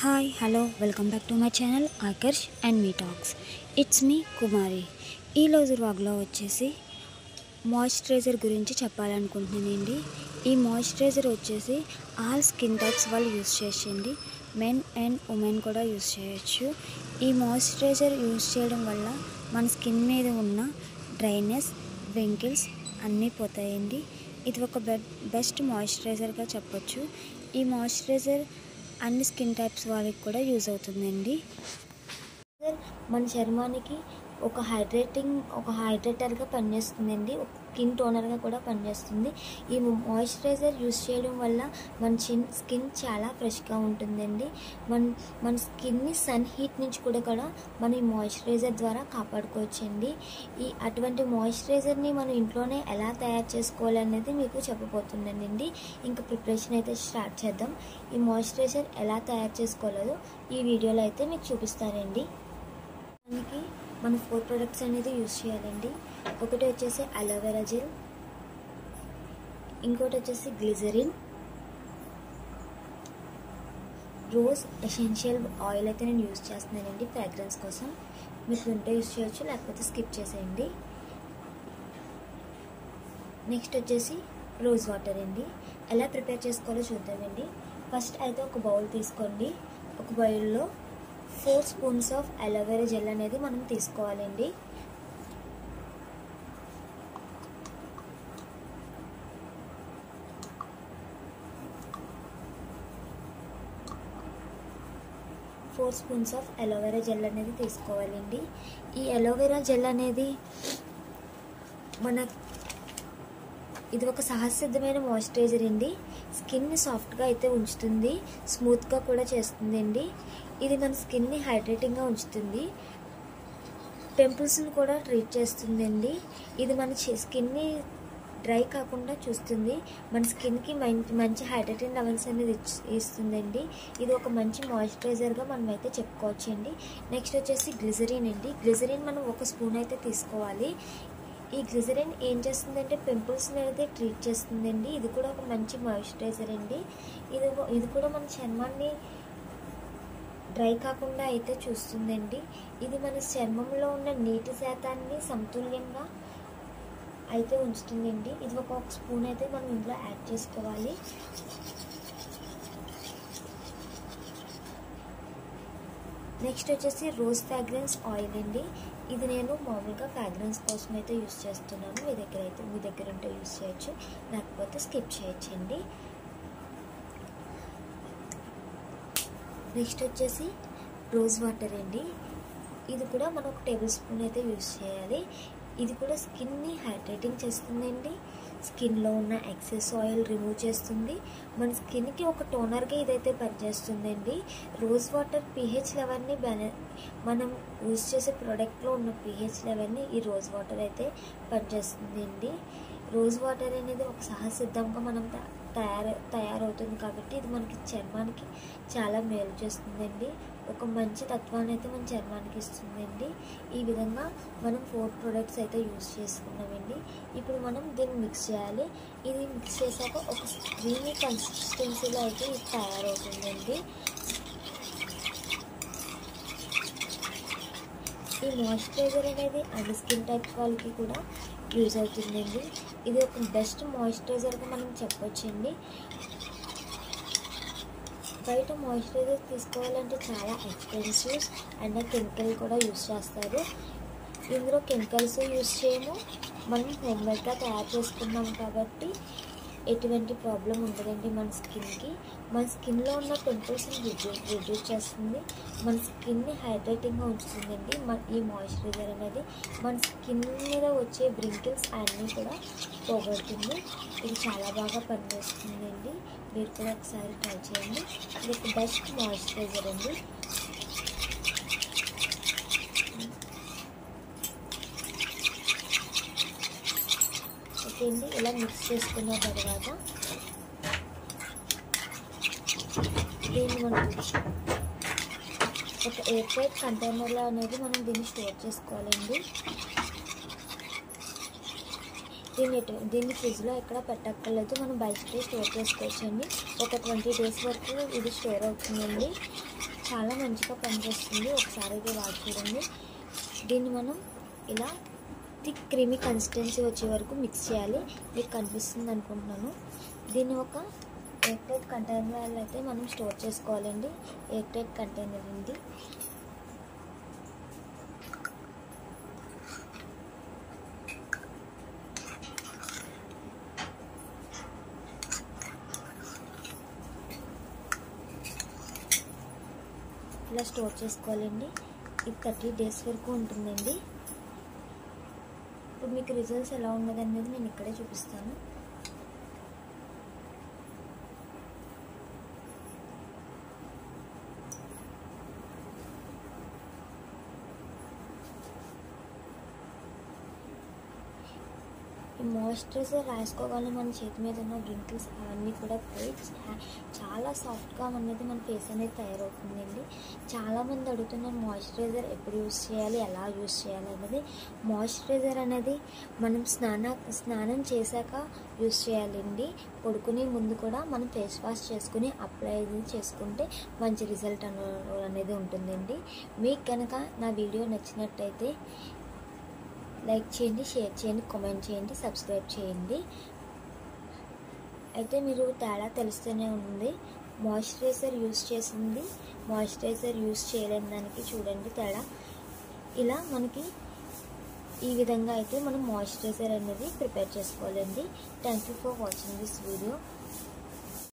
Hi hello welcome back to my channel Akarsh and me talks. It's me Kumari. ఈరోజు వ్లాగ్లో వచ్చేసి moisturiser గురించి చెప్పాలనుకుంటున్నానండి. ఈ మాయిశ్చరైజర్ వచ్చేసి ఆల్ స్కిన్ టైప్స్ వాళ్ళు యూస్ చేయండి. మెన్ అండ్ ఉమెన్ కూడా యూస్ చేయొచ్చు. ఈ మాయిశ్చరైజర్ యూస్ చేయడం వల్ల మన స్కిన్ మీద ఉన్న డ్రైనెస్, వెంకిల్స్ అన్నీ పోతాయండి. ఇది ఒక బెస్ట్ మాయిశ్చరైజర్గా చెప్పొచ్చు. ఈ మాయిశ్చరైజర్ అన్ని స్కిన్ టైప్స్ వాళ్ళకి కూడా యూజ్ అవుతుందండి. మన చర్మానికి ఒక హైడ్రేటర్గా పనిచేస్తుందండి. ఒక స్కిన్ టోనర్గా కూడా పనిచేస్తుంది. ఈ మాయిశ్చరైజర్ యూజ్ చేయడం వల్ల మన స్కిన్ చాలా ఫ్రెష్గా ఉంటుందండి. మన స్కిన్ని సన్ హీట్ నుంచి కూడా మనం ఈ మాయిశ్చరైజర్ ద్వారా కాపాడుకోవచ్చండి. అటువంటి మాయిశ్చరైజర్ని మనం ఇంట్లోనే ఎలా తయారు చేసుకోవాలి అనేది మీకు చెప్పబోతున్నానండి. ఇంకా ప్రిపరేషన్ అయితే స్టార్ట్ చేద్దాం. ఈ మాయిశ్చరైజర్ ఎలా తయారు చేసుకోవాలో ఈ వీడియోలో అయితే మీకు చూపిస్తానండి. దానికి మనం 4 ప్రొడక్ట్స్ అనేది యూజ్ చేయాలండి. ఒకటి వచ్చేసి అలోవెరా జెల్, ఇంకోటి వచ్చేసి గ్లిజరిన్, రోజ్ ఎసెన్షియల్ ఆయిల్ అయితే నేను యూజ్ చేస్తున్నానండి ఫ్రాగ్రెన్స్ కోసం. మీకు ఉంటే యూజ్ చేయొచ్చు, లేకపోతే స్కిప్ చేసేయండి. నెక్స్ట్ వచ్చేసి రోజ్ వాటర్ అండి. ఎలా ప్రిపేర్ చేసుకోవాలో చూద్దామండి. ఫస్ట్ అయితే ఒక బౌల్ తీసుకోండి. ఒక బౌల్లో 4 స్పూన్స్ ఆఫ్ అలోవెరా జెల్ అనేది మనం తీసుకోవాలండి. తీసుకోవాలండి. ఈ అలోవెరా జెల్ అనేది ఇది ఒక సహజసిద్ధమైన మాయిశ్చరైజర్ అండి. స్కిన్ని సాఫ్ట్గా అయితే ఉంచుతుంది, స్మూత్గా కూడా చేస్తుందండి. ఇది మన స్కిన్ని హైడ్రేటింగ్గా ఉంచుతుంది, పింపుల్స్ని కూడా ట్రీట్ చేస్తుందండి. ఇది మన స్కిన్ని డ్రై కాకుండా చూస్తుంది, మన స్కిన్కి మంచి హైడ్రేటింగ్ లెవెల్స్ అనేది ఇస్తుందండి. ఇది ఒక మంచి మాయిశ్చరైజర్గా మనం అయితే చెప్పుకోవచ్చండి. నెక్స్ట్ వచ్చేసి గ్లిజరిన్ అండి. గ్లిజరిన్ మనం 1 స్పూన్ అయితే తీసుకోవాలి. ఈ గ్లిజరిన్ ఏం చేస్తుందంటే పింపుల్స్ని అయితే ట్రీట్ చేస్తుందండి. ఇది కూడా ఒక మంచి మాయిశ్చరైజర్ అండి. ఇది కూడా మన చర్మాన్ని డ్రై కాకుండా అయితే చూస్తుందండి. ఇది మన చర్మంలో ఉన్న నీటి శాతాన్ని సమతుల్యంగా అయితే ఉంచుతుందండి. ఇది ఒక స్పూన్ అయితే మనం ఇంట్లో యాడ్ చేసుకోవాలి. నెక్స్ట్ వచ్చేసి రోజ్ ఫ్రాగ్రెన్స్ ఆయిల్ అండి. ఇది నేను మామూలుగా ఫ్రాగ్రెన్స్ కోసం అయితే యూస్ చేస్తున్నాను. మీ దగ్గర ఉంటే యూస్ చేయొచ్చు, లేకపోతే స్కిప్ చేయొచ్చండి. నెక్స్ట్ వచ్చేసి రోజ్ వాటర్ అండి. ఇది కూడా మనం 1 టేబుల్ స్పూన్ అయితే యూస్ చేయాలి. ఇది కూడా స్కిన్ని హైడ్రేటింగ్ చేస్తుందండి. స్కిన్లో ఉన్న ఎక్సెస్ ఆయిల్ రిమూవ్ చేస్తుంది. మన స్కిన్కి ఒక టోనర్గా ఇదైతే పనిచేస్తుందండి. రోజ్ వాటర్ pH లెవెల్ని మనం యూజ్ చేసే ప్రోడక్ట్లో ఉన్న pH లెవెల్ని ఈ రోజ్ వాటర్ అయితే పనిచేస్తుందండి. రోజ్ వాటర్ అనేది ఒక సహజసిద్ధంగా మనం తయారవుతుంది కాబట్టి ఇది మనకి చర్మానికి చాలా మేలు చేస్తుందండి. ఒక మంచి తత్వాన్ని అయితే మన చర్మానికి ఇస్తుందండి. ఈ విధంగా మనం 4 ప్రొడక్ట్స్ అయితే యూజ్ చేసుకున్నామండి. ఇప్పుడు మనం దీన్ని మిక్స్ చేయాలి. ఇది మిక్స్ చేశాక ఒక క్రీమీ కన్సిస్టెన్సీలో అయితే ఇది తయారవుతుందండి. ఈ మాయిశ్చరైజర్ అనేది అన్ని స్కిన్ టైప్స్ వాళ్ళకి కూడా యూజ్ అవుతుందండి. ఇది ఒక బెస్ట్ మాయిశ్చరైజర్గా మనం చెప్పొచ్చండి. బయట మాయిశ్చరైజర్ తీసుకోవాలంటే చాలా ఎక్స్పెన్సివ్ అండ్ కెమికల్ కూడా యూజ్ చేస్తారు. ఇందులో కెమికల్స్ యూజ్ చేయము, మనం హోమ్మేడ్గా తయారు చేసుకున్నాం కాబట్టి ఎటువంటి ప్రాబ్లం ఉండదండి మన స్కిన్కి. మన స్కిన్లో ఉన్న పింపుల్స్ని రిడ్యూస్ చేస్తుంది, మన స్కిన్ని హైడ్రేటింగ్గా ఉంచుతుందండి. ఈ మాయిశ్చరైజర్ అనేది మన స్కిన్ మీద వచ్చే బ్రింకిల్స్ అన్నీ కూడా పోగొడుతుంది. ఇది చాలా బాగా పనిచేస్తుందండి. మీరు కూడా ఒకసారి ట్రై చేయండి. ఇది ఒక బెస్ట్ మాయిశ్చరైజర్ అండి. ఓకే అండి, ఇలా మిక్స్ చేసుకున్న తర్వాత దీన్ని మనం ఒక ఎయిర్ టైట్ కంటైనర్లో అనేది మనం దీన్ని స్టోర్ చేసుకోవాలండి. దీన్ని ఫ్రిడ్జ్లో ఎక్కడ పెట్టక్కర్లేదు, మనం బయటకే స్టోర్ చేసుకోవచ్చండి. ఒక 20 days వరకు ఇది స్టోర్ అవుతుందండి. చాలా మంచిగా పనిచేస్తుంది. ఒకసారి అయితే వాడి చూడండి. దీన్ని మనం ఇలా థిక్ క్రీమీ కన్సిస్టెన్సీ వచ్చే వరకు మిక్స్ చేయాలి. మీకు కనిపిస్తుంది అనుకుంటున్నాను. దీన్ని ఒక ఎయిర్ టైట్ కంటైనర్లో అయితే మనం స్టోర్ చేసుకోవాలండి. ఎయిర్ టైట్ కంటైనర్ ఉంది. ఇలా స్టోర్ చేసుకోవాలండి. ఇది 30 days వరకు ఉంటుందండి. ఇప్పుడు మీకు రిజల్ట్స్ ఎలా ఉన్నది అనేది నేను ఇక్కడే చూపిస్తాను. ఈ మాయిశ్చరైజర్ రాసుకోగానే మన చేతి మీద ఉన్న రింకిల్స్ అవన్నీ కూడా పోయి చాలా సాఫ్ట్గా అనేది మన ఫేస్ అనేది తయారవుతుందండి. చాలామంది అడుగుతున్నారు మాయిశ్చరైజర్ ఎప్పుడు యూస్ చేయాలి, ఎలా యూస్ చేయాలి అనేది. మాయిశ్చరైజర్ అనేది మనం స్నానం చేశాక యూస్ చేయాలండి. పడుకునే ముందు కూడా మనం ఫేస్ వాష్ చేసుకుని అప్లై చేసుకుంటే మంచి రిజల్ట్ అనేది ఉంటుందండి. మీకు కనుక నా వీడియో నచ్చినట్టయితే లైక్ చేయండి, షేర్ చేయండి, కామెంట్ చేయండి, సబ్స్క్రైబ్ చేయండి. అయితే మీరు తేడా తెలుస్తూనే ఉంది. మాయిశ్చరైజర్ యూస్ చేసింది, మాయిశ్చరైజర్ యూస్ చేయలేని దానికి చూడండి తేడా. ఇలా మనకి ఈ విధంగా అయితే మనం మాయిశ్చరైజర్ అనేది ప్రిపేర్ చేసుకోవాలండి. Thank you for watching this video.